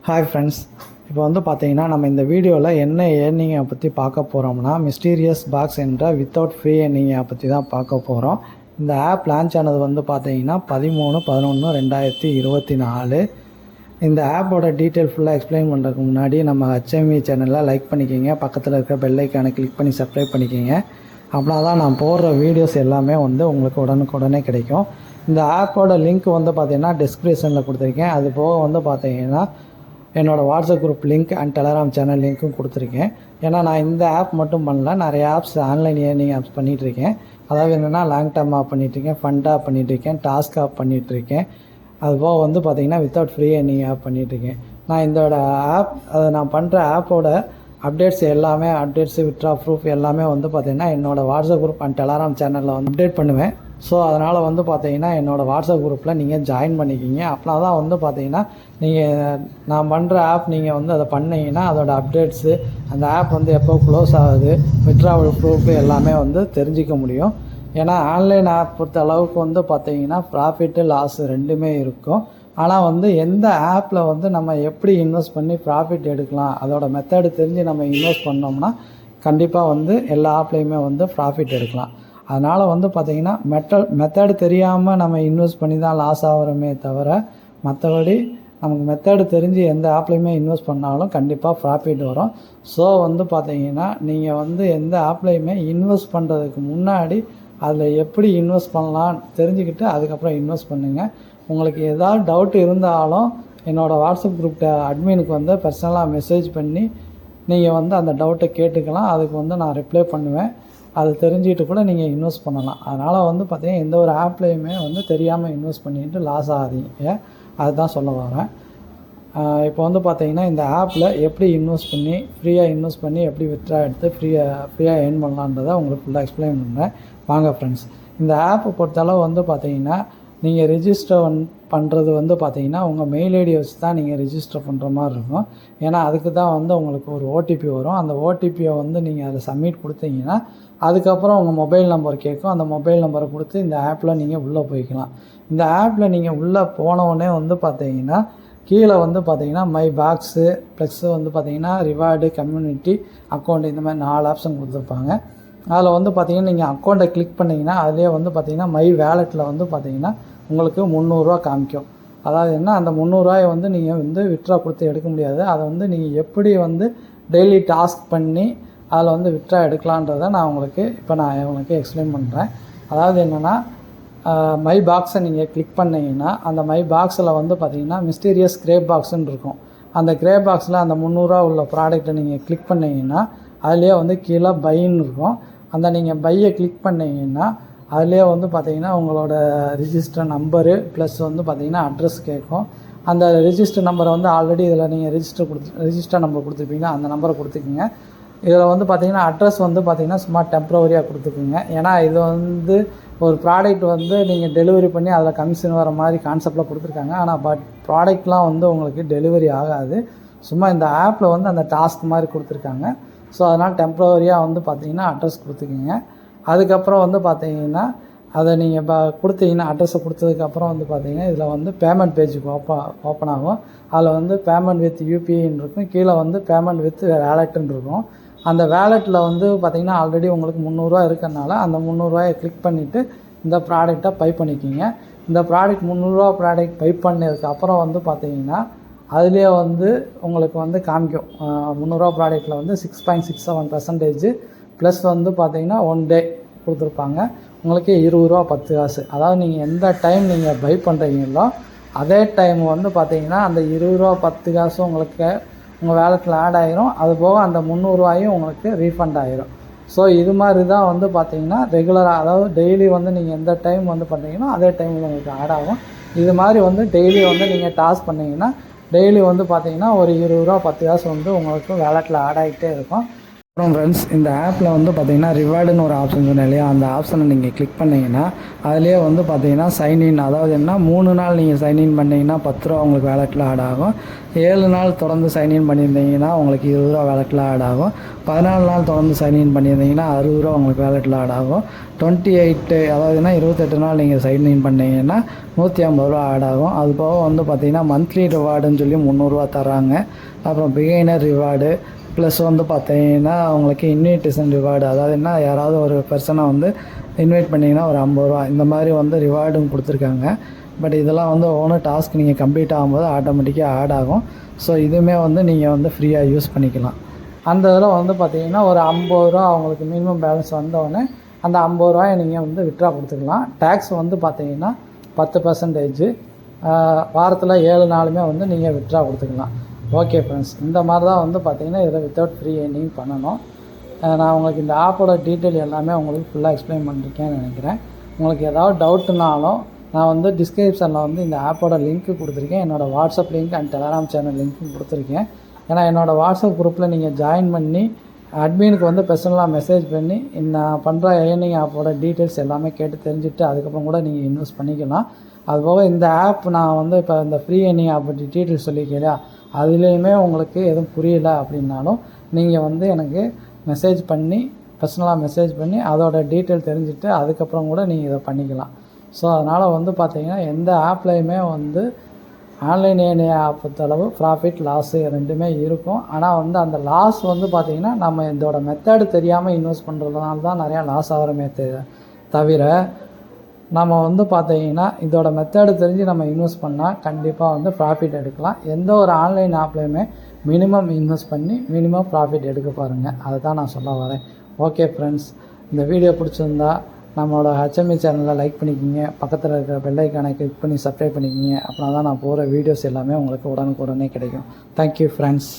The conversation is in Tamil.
ஹாய் ஃப்ரெண்ட்ஸ், இப்போ வந்து பார்த்தீங்கன்னா நம்ம இந்த வீடியோவில் என்ன ஏர்னிங்கை பற்றி பார்க்க போகிறோம்னா மிஸ்டீரியஸ் பாக்ஸ் என்ற வித்தவுட் ஃப்ரீ ஏர்னிங்கை பற்றி தான் பார்க்க போகிறோம். இந்த ஆப் லான்ச் ஆனது வந்து பார்த்தீங்கன்னா 13/11/2024. இந்த ஆப்போட டீட்டெயில் ஃபுல்லாக எக்ஸ்பிளைன் பண்ணுறதுக்கு முன்னாடி நம்ம HMV சேனலில் லைக் பண்ணிக்கிங்க, பக்கத்தில் இருக்க பெல் ஐக்கானை கிளிக் பண்ணி சப்ஸ்கிரைப் பண்ணிக்கிங்க. அப்படின்னா தான் நான் போடுற வீடியோஸ் எல்லாமே வந்து உங்களுக்கு உடனுக்குடனே கிடைக்கும். இந்த ஆப்போட லிங்க் வந்து பார்த்தீங்கன்னா டிஸ்கிரிப்ஷனில் கொடுத்துருக்கேன். அது போக வந்து பார்த்தீங்கன்னா என்னோடய WhatsApp group link and Telegram channel லிங்க்கும் கொடுத்துருக்கேன். ஏன்னா நான் இந்த ஆப் மட்டும் பண்ணல, நிறைய ஆப்ஸ் ஆன்லைன் ஏர்னிங் ஆப்ஸ் பண்ணிகிட்ருக்கேன். அதாவது என்னென்னா லாங் டேர்ம் ஆப் பண்ணிகிட்ருக்கேன், ஃபண்ட் ஆப் பண்ணிகிட்ருக்கேன், டாஸ்க் ஆப் பண்ணிகிட்ருக்கேன். அதுபோக வந்து பார்த்திங்கன்னா வித்தவுட் ஃப்ரீ ஏர்னிங் ஆப் பண்ணிகிட்ருக்கேன். நான் இதோட ஆப் நான் பண்ணுற ஆப்போட அப்டேட்ஸ் எல்லாமே வித்ட்ரா ப்ரூஃப் எல்லாமே வந்து பார்த்திங்கன்னா என்னோடய வாட்ஸ்அப் குரூப் அண்ட் டெலகிராம் சேனலில் வந்து அப்டேட் பண்ணுவேன். ஸோ அதனால் வந்து பார்த்தீங்கன்னா என்னோடய வாட்ஸ்அப் குரூப்பில் நீங்கள் ஜாயின் பண்ணிக்கிங்க. அப்படின்னா தான் வந்து பார்த்தீங்கன்னா நீங்கள் நான் பண்ணுற ஆப் நீங்கள் வந்து அதை பண்ணிங்கன்னா அதோடய அப்டேட்ஸு, அந்த ஆப் வந்து எப்போ க்ளோஸ் ஆகுது, வித்ட்ராவல் ப்ரூஃப் எல்லாமே வந்து தெரிஞ்சிக்க முடியும். ஏன்னா ஆன்லைன் ஆப் பொறுத்த அளவுக்கு வந்து பார்த்தீங்கன்னா ப்ராஃபிட்டு லாஸ் ரெண்டுமே இருக்கும். ஆனால் வந்து எந்த ஆப்பில் வந்து நம்ம எப்படி இன்வெஸ்ட் பண்ணி ப்ராஃபிட் எடுக்கலாம், அதோட மெத்தடு தெரிஞ்சு நம்ம இன்வெஸ்ட் பண்ணோம்னா கண்டிப்பாக வந்து எல்லா ஆப்லேயுமே வந்து ப்ராஃபிட் எடுக்கலாம். அதனால் வந்து பார்த்திங்கன்னா மெத்தடு தெரியாமல் நம்ம இன்வெஸ்ட் பண்ணி தான் லாஸ் ஆகிறோமே தவிர, மற்றபடி நமக்கு மெத்தடு தெரிஞ்சு எந்த ஆப்லேயுமே இன்வெஸ்ட் பண்ணாலும் கண்டிப்பாக ப்ராஃபிட் வரும். ஸோ வந்து பார்த்திங்கன்னா நீங்கள் வந்து எந்த ஆப்லேயுமே இன்வெஸ்ட் பண்ணுறதுக்கு முன்னாடி அதில் எப்படி இன்வெஸ்ட் பண்ணலாம் தெரிஞ்சுக்கிட்டு அதுக்கப்புறம் இன்வெஸ்ட் பண்ணுங்கள். உங்களுக்கு ஏதாவது டவுட் இருந்தாலும் என்னோடய வாட்ஸ்அப் குரூப் அட்மினுக்கு வந்து பர்சனலாக மெசேஜ் பண்ணி நீங்கள் வந்து அந்த டவுட்டை கேட்டுக்கலாம். அதுக்கு வந்து நான் ரிப்ளை பண்ணுவேன். அது தெரிஞ்சுக்கிட்டு கூட நீங்கள் இன்வெஸ்ட் பண்ணலாம். அதனால் வந்து பார்த்திங்கன்னா எந்த ஒரு ஆப்லேயுமே வந்து தெரியாமல் இன்வெஸ்ட் பண்ணிட்டு லாஸ் ஆகாதீங்க. அதுதான் சொல்ல வரேன். இப்போ வந்து பார்த்திங்கன்னா இந்த ஆப்பில் எப்படி இன்வெஸ்ட் பண்ணி ஃப்ரீயாக இன்வெஸ்ட் பண்ணி எப்படி வித்ட்ரா எடுத்து ஃப்ரீயாக ஏர்ன் பண்ணலான்றதை உங்களுக்கு ஃபுல்லாக எக்ஸ்பிளைன் பண்ணுறேன். வாங்க ஃப்ரெண்ட்ஸ். இந்த ஆப்பை பொறுத்தளவு வந்து பார்த்திங்கன்னா நீங்கள் ரிஜிஸ்டர் பண்ணுறது வந்து பார்த்திங்கன்னா உங்கள் மெயில் ஐடியை வச்சு தான் நீங்கள் ரிஜிஸ்டர் பண்ணுற மாதிரி இருக்கும். ஏன்னா அதுக்கு தான் வந்து உங்களுக்கு ஒரு ஓடிபி வரும். அந்த ஓடிபியை வந்து நீங்கள் அதை சப்மிட் கொடுத்தீங்கன்னா அதுக்கப்புறம் உங்கள் மொபைல் நம்பர் கேட்கும். அந்த மொபைல் நம்பரை கொடுத்து இந்த ஆப்பில் நீங்கள் உள்ளே போய்க்கலாம். இந்த ஆப்பில் நீங்கள் உள்ளே போனவுடனே வந்து பார்த்தீங்கன்னா கீழே வந்து பார்த்தீங்கன்னா மை பாக்ஸு ப்ளஸ் வந்து பார்த்தீங்கன்னா ரிவார்டு, கம்யூனிட்டி, அக்கௌண்ட், இந்த மாதிரி 4 ஆப்ஷன் கொடுத்துருப்பாங்க. அதில் வந்து பார்த்தீங்கன்னா நீங்கள் அக்கௌண்ட்டை கிளிக் பண்ணிங்கன்னா அதிலே வந்து பார்த்தீங்கன்னா மை வேலெட்டில் வந்து பார்த்தீங்கன்னா உங்களுக்கு 300 காமிக்கும். அதாவது என்ன, அந்த 300 வந்து நீங்கள் வந்து வித்ட்ரா கொடுத்து எடுக்க முடியாது. அதை வந்து நீங்கள் எப்படி வந்து டெய்லி டாஸ்க் பண்ணி அதில் வந்து வித்ட்ரா எடுக்கலான்றதை நான் உங்களுக்கு எக்ஸ்பிளைன் பண்ணுறேன். அதாவது என்னென்னா மை பாக்ஸை நீங்கள் கிளிக் பண்ணிங்கன்னா அந்த மை பாக்ஸில் வந்து பார்த்திங்கன்னா மிஸ்டீரியஸ் கிரே பாக்ஸுன்னு இருக்கும். அந்த கிரே பாக்ஸில் அந்த 300 உள்ள ப்ராடக்ட்டை நீங்கள் கிளிக் பண்ணிங்கன்னா அதுலேயே வந்து கீழே பைன்னு இருக்கும். அந்த நீங்கள் பையை கிளிக் பண்ணிங்கன்னா அதுலேயே வந்து பார்த்திங்கன்னா உங்களோட ரிஜிஸ்டர் நம்பரு ப்ளஸ் வந்து பார்த்திங்கன்னா அட்ரஸ் கேட்கும். அந்த ரிஜிஸ்டர் நம்பரை வந்து ஆல்ரெடி இதில் நீங்கள் ரிஜிஸ்டர் நம்பர் கொடுத்துருப்பீங்க, அந்த நம்பரை கொடுத்துக்குங்க. இதில் வந்து பார்த்திங்கன்னா அட்ரஸ் வந்து பார்த்திங்கன்னா சும்மா டெம்ப்ரவரியாக கொடுத்துக்குங்க. ஏன்னா இது வந்து ஒரு ப்ராடக்ட் வந்து நீங்கள் டெலிவரி பண்ணி அதில் கமிஷன் வர மாதிரி கான்செப்டில் கொடுத்துருக்காங்க. ஆனால் ப்ராடக்ட்லாம் வந்து உங்களுக்கு டெலிவரி ஆகாது. சும்மா இந்த ஆப்பில் வந்து அந்த டாஸ்க் மாதிரி கொடுத்துருக்காங்க. ஸோ அதனால் டெம்ப்ரவரியாக வந்து பார்த்திங்கன்னா அட்ரஸ் கொடுத்துக்குங்க. அதுக்கப்புறம் வந்து பார்த்திங்கன்னா அதை நீங்கள் கொடுத்தீங்கன்னா அட்ரஸை கொடுத்ததுக்கப்புறம் வந்து பார்த்திங்கன்னா இதில் வந்து பேமெண்ட் பேஜுக்கு ஓப்பன் ஆகும். அதில் வந்து பேமெண்ட் வித் யூபிஐன்னு இருக்கும், கீழே வந்து பேமெண்ட் வித் வேலெட்டுன்னு இருக்கும். அந்த வேலெட்டில் வந்து பார்த்திங்கன்னா ஆல்ரெடி உங்களுக்கு 300 இருக்கிறனால அந்த 300 கிளிக் பண்ணிவிட்டு இந்த ப்ராடக்டை பை பண்ணிக்கிங்க. இந்த ப்ராடக்ட் 300 ப்ராடக்ட் பை பண்ணதுக்கப்புறம் வந்து பார்த்திங்கன்னா அதுலேயே வந்து உங்களுக்கு வந்து காமிக்கும் 300 ப்ராடக்ட்டில் வந்து 6.67% ப்ளஸ் வந்து பார்த்திங்கன்னா 1 டே கொடுத்துருப்பாங்க. உங்களுக்கு ₹20.10. அதாவது நீங்கள் எந்த டைம் நீங்கள் பை பண்ணுறீங்களோ அதே டைம் வந்து பார்த்திங்கன்னா அந்த ₹20.10 உங்களுக்கு உங்கள் வேலெட்டில் ஆட் ஆகிரும். அதுபோக அந்த 300 உங்களுக்கு ரீஃபண்ட் ஆகிரும். ஸோ இது மாதிரி தான் வந்து பார்த்திங்கன்னா ரெகுலராக, அதாவது டெய்லி வந்து நீங்கள் எந்த டைம் வந்து பண்ணுறீங்களோ அதே டைம் உங்களுக்கு ஆட் ஆகும். இது மாதிரி வந்து டெய்லி வந்து நீங்கள் டாஸ்க் பண்ணிங்கன்னா டெய்லி வந்து பார்த்திங்கன்னா ஒரு ₹20.10 வந்து உங்களுக்கு வேலெட்டில் ஆட் ஆகிட்டே இருக்கும். அப்புறம் ஃப்ரெண்ட்ஸ், இந்த ஆப்பில் வந்து பார்த்தீங்கன்னா ரிவார்டுன்னு ஒரு ஆப்ஷன் சொன்னேன் இல்லையா, அந்த ஆப்ஷனை நீங்கள் கிளிக் பண்ணிங்கன்னா அதிலே வந்து பார்த்தீங்கன்னா சைன்இன், அதாவது என்ன 3 நாள் நீங்கள் சைன்இன் பண்ணிங்கன்னா 10 ரூபா உங்களுக்கு வேலெட்டில் ஆட் ஆகும். 7 நாள் தொடர்ந்து சைன்இன் பண்ணியிருந்தீங்கன்னா உங்களுக்கு 20 ரூபா வேலெட்டில் ஆட் ஆகும். 14 நாள் தொடர்ந்து சைன்இன் பண்ணியிருந்தீங்கன்னா 60 ரூபா உங்களுக்கு வேலெட்டில் ஆட் ஆகும். 28 அதாவதுன்னா 28 நாள் நீங்கள் சைன்இன் பண்ணிங்கன்னா 150 ரூபா ஆட் ஆகும். அது போக வந்து பார்த்தீங்கன்னா மந்த்லி ரிவார்டுன்னு சொல்லி 300 ரூபா தராங்க. அப்புறம் பிகைனர் ரிவார்டு ப்ளஸ் வந்து பார்த்தீங்கன்னா உங்களுக்கு இன்விடேஷன் ரிவார்டு, அதாவது என்ன யாராவது ஒரு பர்சனை வந்து இன்வைட் பண்ணிங்கன்னா ஒரு 50 ரூபா இந்த மாதிரி வந்து ரிவார்டும் கொடுத்துருக்காங்க. பட் இதெல்லாம் வந்து ஒவ்வொரு டாஸ்க் நீங்கள் கம்ப்ளீட் ஆகும்போது ஆட்டோமேட்டிக்காக ஆட் ஆகும். ஸோ இதுவுமே வந்து நீங்கள் வந்து ஃப்ரீயாக யூஸ் பண்ணிக்கலாம். அந்த இதில் வந்து பார்த்தீங்கன்னா ஒரு 50 ரூபா அவங்களுக்கு மினிமம் பேலன்ஸ் வந்தோடனே அந்த 50 ரூபாயை நீங்கள் வந்து வித்ட்ரா கொடுத்துக்கலாம். டேக்ஸ் வந்து பார்த்தீங்கன்னா 10%, வாரத்தில் 7 நாளுமே வந்து நீங்கள் வித்ட்ரா கொடுத்துக்கலாம். ஓகே ஃப்ரெண்ட்ஸ், இந்த மாதிரி தான் வந்து பார்த்திங்கன்னா இதில் வித்தவுட் ஃப்ரீ ஏர்னிங் பண்ணணும். நான் உங்களுக்கு இந்த ஆப்போட டீட்டெயில் எல்லாமே உங்களுக்கு ஃபுல்லாக எக்ஸ்பிளைன் பண்ணியிருக்கேன்னு நினைக்கிறேன். உங்களுக்கு ஏதாவது டவுட்டுனாலும் நான் வந்து டிஸ்கிரிப்ஷனில் வந்து இந்த ஆப்போட லிங்க்கு கொடுத்துருக்கேன். என்னோடய WhatsApp link and Telegram channel லிங்க்கும் கொடுத்துருக்கேன். ஏன்னா என்னோடய வாட்ஸ்அப் குரூப்பில் நீங்கள் ஜாயின் பண்ணி அட்மினுக்கு வந்து பர்சனலாக மெசேஜ் பண்ணி நான் பண்ணுற ஏர்னிங் ஆப்போட டீட்டெயில்ஸ் எல்லாமே கேட்டு தெரிஞ்சுட்டு அதுக்கப்புறம் கூட நீங்கள் இன்வெஸ்ட் பண்ணிக்கலாம். அதுபோக இந்த ஆப் நான் வந்து இப்போ இந்த ஃப்ரீ ஏர்னிங் ஆப் டீட்டெயில்ஸ் சொல்லியிருக்கேன், அதுலேயுமே உங்களுக்கு எதுவும் புரியல அப்படின்னாலும் நீங்கள் வந்து எனக்கு மெசேஜ் பண்ணி பர்சனலாக மெசேஜ் பண்ணி அதோட டீட்டெயில் தெரிஞ்சுட்டு அதுக்கப்புறம் கூட நீங்கள் இதை பண்ணிக்கலாம். ஸோ அதனால் வந்து பார்த்திங்கன்னா எந்த ஆப்லேயுமே வந்து ஆன்லைன் ஏர்னிங் ஆப் பொறுத்தளவு ப்ராஃபிட் லாஸு ரெண்டுமே இருக்கும். ஆனால் வந்து அந்த லாஸ் வந்து பார்த்திங்கன்னா நம்ம இதோட மெத்தடு தெரியாமல் இன்வெஸ்ட் பண்ணுறதுனால தான் நிறையா லாஸ் ஆகிறமே தவிர நம்ம வந்து பார்த்திங்கன்னா இதோட மெத்தடு தெரிஞ்சு நம்ம இன்வெஸ்ட் பண்ணால் கண்டிப்பாக வந்து ப்ராஃபிட் எடுக்கலாம். எந்த ஒரு ஆன்லைன் ஆப்லேயுமே மினிமம் இன்வெஸ்ட் பண்ணி மினிமம் ப்ராஃபிட் எடுக்க பாருங்கள். அதை தான் நான் சொல்ல வரேன். ஓகே ஃப்ரெண்ட்ஸ், இந்த வீடியோ பிடிச்சிருந்தா நம்மளோட HME சேனலை லைக் பண்ணிக்கிங்க, பக்கத்தில் இருக்கிற பெல் ஐக்கானை கிளிக் பண்ணி சப்ஸ்கிரைப் பண்ணிக்கிங்க. அப்படின்னா தான் நான் போகிற வீடியோஸ் எல்லாமே உங்களுக்கு உடனுக்குடனே கிடைக்கும். Thank you friends.